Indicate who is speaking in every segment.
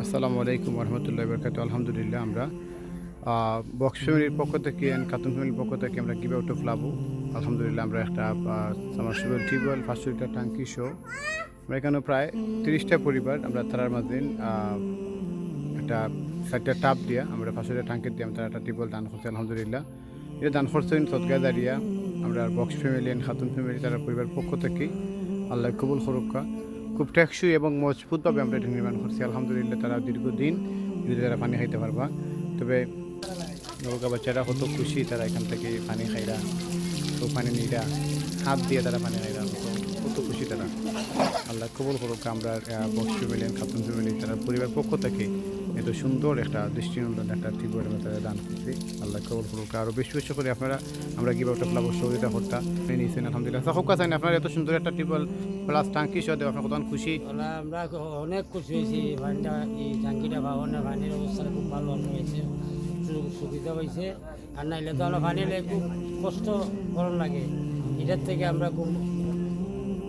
Speaker 1: আসসালামু আলাইকুম রহমতুল্লাহ বরকাত। আলহামদুলিল্লাহ আমরা বক্স ফ্যামিলির পক্ষ থেকে খাতুন ফ্যামিলির পক্ষ থেকে আমরা গিভ আউট অফ লাভু আলহামদুলিল্লাহ আমরা একটা সাবমার্সিবল টিউবওয়েল 500 লিটার ট্যাঙ্কি শো আমরা এখানে প্রায় 30টা পরিবার আমরা তারার মাঝে একটা 4টা টাপ দিয়া আমরা 500 লিটার ট্যাঙ্কি দিয়ে আমরা একটা টিউবওয়েল দান করছি আলহামদুলিল্লাহ। এটা দান করছেন সদগা দাঁড়িয়া আমরা box family and Khatun family তারা পরিবার পক্ষ থেকে আল্লাহ কবুল করুকা। খুব টেকসই এবং মজবুতভাবে আমরা এটা নির্মাণ করছি আলহামদুলিল্লাহ। তারা দীর্ঘদিন যদি তারা পানি খাইতে পারবা, তবে নৌকা বাচ্চারা কত খুশি তারা এখান থেকে পানি খাইরা, তো পানি নিরা হাত দিয়ে তারা পানি খাইরা কত খুশি তারা। আল্লাহ কবুল করুক। আমরা বক্স ফ্যামিলি খাতুন ফ্যামিলি তারা পরিবার পক্ষ থেকে এত সুন্দর একটা দৃষ্টিনন্দন একটা টিউবওয়েল আমরা তারা দান করছি। আল্লাহ কবুল করুক। আরও বেশি বেশি করে আপনারা আমরা গিভ আউট অফ লাভ সহযোগিতা করতাম নিয়েছেন আলহামদুলিল্লাহ। হোক চাই আপনার এত সুন্দর একটা টিউবওয়েল প্লাস ট্যাঙ্কি সহ দেওয়া আপনার কত খুশি?
Speaker 2: আমরা অনেক খুশি হয়েছি। পানিটা এই ট্যাঙ্কিটা পাওয়া পানির অবস্থা খুব ভালো হয়েছে, সুবিধা হয়েছে। আর নাইলে তো আমরা পানি খুব কষ্ট করার লাগে, এটার থেকে আমরা খুব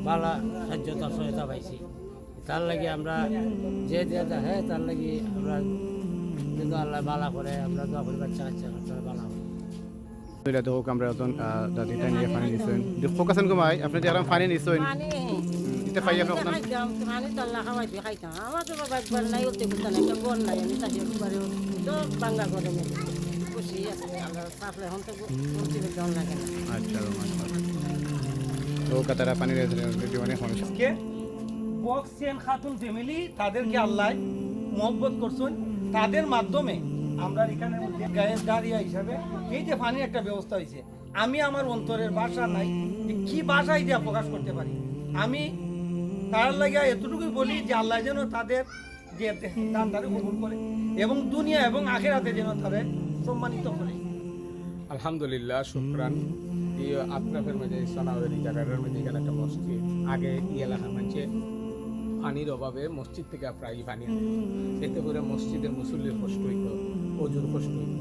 Speaker 2: ভালো সাহায্যতা সহায়তা পাইছি। তার লাগে আমরা যে দেওয়া হ্যাঁ তার লাগে আমরা কিন্তু আল্লাহ বালা করে আমরা দোয়া করি বাচ্চা কাচ্চা বালা হয়।
Speaker 1: হোক আমরা দাদিটা নিয়ে পানি নিচ্ছেন ফোকাসেন কমাই আপনি যে আরাম পানি নিচ্ছেন এটা খাই আপনার কথা
Speaker 3: পানি তো আল্লাহ খাওয়াইতে খাইতাম। আমার তো বাবা একবার নাই উঠতে করতে নাই, একটা গন নাই, আমি তাকে একবারে তো বাঙ্গা করে নেই খুশি আছে আল্লাহ সাফলে এখন তো করতে দেওয়া লাগে না।
Speaker 1: আচ্ছা তো কাতারা পানি রেডি অনেক মানুষ
Speaker 4: বক্স এন্ড খাতুন ফ্যামিলি তাদেরকে আল্লাহ মহব্বত করছেন, তাদের মাধ্যমে আমরা এখানে গায়ের দাঁড়িয়া হিসাবে এই যে পানির একটা ব্যবস্থা হয়েছে, আমি আমার অন্তরের ভাষা নাই যে কি ভাষায় দিয়া প্রকাশ করতে পারি। আমি তার লাগিয়া এতটুকুই বলি যে আল্লাহ যেন তাদের যে দান তারে কবুল করে এবং দুনিয়া এবং আখেরাতে যেন তাদের সম্মানিত করে।
Speaker 5: আলহামদুলিল্লাহ শুকরান। এই আত্রাফের মধ্যে সোনাওয়ারি জায়গাটার মধ্যে এখানে একটা মসজিদ আগে এই এলাকার মানুষের পানির অভাবে মসজিদ থেকে প্রায় পানি আনত, এতে করে মসজিদের মুসল্লির কষ্ট হইত, অজুর কষ্ট হইত।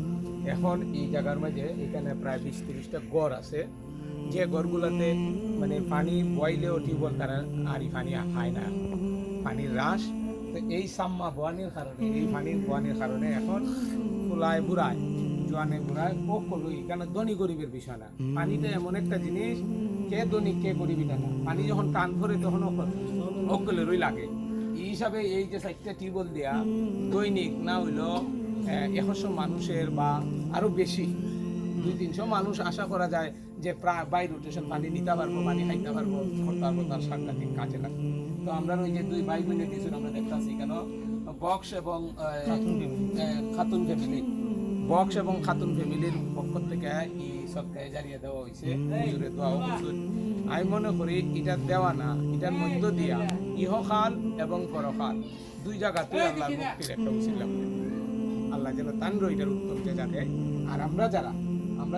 Speaker 5: এখন এই জায়গার মাঝে এখানে প্রায় 20-30টা গড় আছে, যে গড়গুলোতে মানে পানি বইলেও টিউবওয়েল তারা আর পানি খায় না, পানির হ্রাস। তো এই সাম্মা বোয়ানির কারণে, এই পানির বোয়ানির কারণে এখন ফুলায় বুড়ায় জোয়ানে বুড়ায় ও করলো। এখানে ধনী গরিবের বিষয় না, পানিটা এমন একটা জিনিস কে ধনী কে গরিবিটা না, পানি যখন টান ধরে তখন অকলেরই লাগে। এই হিসাবে এই যে 4টা টিউবওয়েল দেয়া দৈনিক না হইল 100 মানুষের বা আরো বেশি 200-300 মানুষ আশা করা যায় যে প্রায় বাই রোটেশন পানি নিতে পারবো, পানি খাইতে পারবো, করতে পারবো, তার সাংঘাতিক কাজে লাগে। তো আমরা ওই যে 2 ভাই বোনে দিয়েছিল আমরা দেখতেছি কেন বক্স এবং খাতুন ফ্যামিলি, বক্স এবং খাতুন ফ্যামিলির পক্ষ থেকে এই সদকায়ে জারিয়া দেওয়া হয়েছে, হুজুরে দোয়াও করছেন। আমি মনে করি এটা দেওয়া না, এটার মধ্য দিয়া ইহকাল এবং পরকাল 2 জায়গাতে আল্লাহর মুক্তির একটা উসিলা করে। আল্লাহ যেন তান্দ্র এটার উত্তম জায়গা দেয়। আর আমরা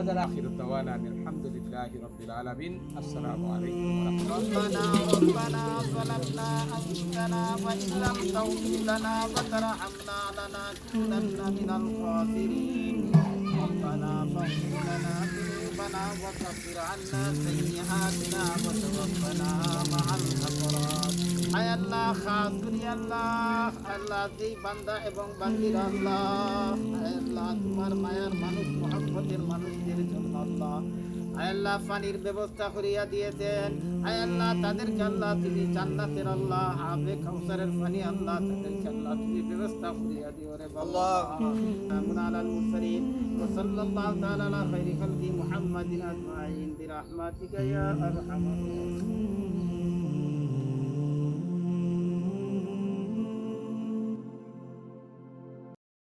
Speaker 5: যারা আখিরুত দাওয়ানা আলহামদুলিল্লাহি রাব্বিল আলামিন। আসসালামু আলাইকুম ওয়া রাহমাতুল্লাহি
Speaker 6: ربنا ظلمنا أنفسنا وإن لم تغفر لنا وترحمنا لنكونن من الخاسرين ربنا فاغفر لنا ذنوبنا وكفر عنا سيئاتنا وتوفنا مع الأبرار। আয় আল্লাহ খাস করি আল্লাহ, আল্লাহ যেই বান্দা এবং বান্দির আল্লাহ, আয় আল্লাহ তোমার মায়ার মানুষ মহব্বতের মানুষদের জন্য আল্লাহ আয় আল্লাহ পানির ব্যবস্থা করিয়া দিয়েছেন। আয় আল্লাহ তাদেরকে আল্লাহ তুমি জান্নাতের আল্লাহ হাবে কাউসারের পানি আল্লাহ তাদেরকে আল্লাহ তুমি ব্যবস্থা করিয়া দিও রে আল্লাহ। আমুন আলাল মুরসালিন ওয়া সাল্লাল্লাহু তাআলা আলা খাইরি খালকি মুহাম্মাদিন আজমাইন বিরহমাতিকা ইয়া আরহামার রাহিমিন।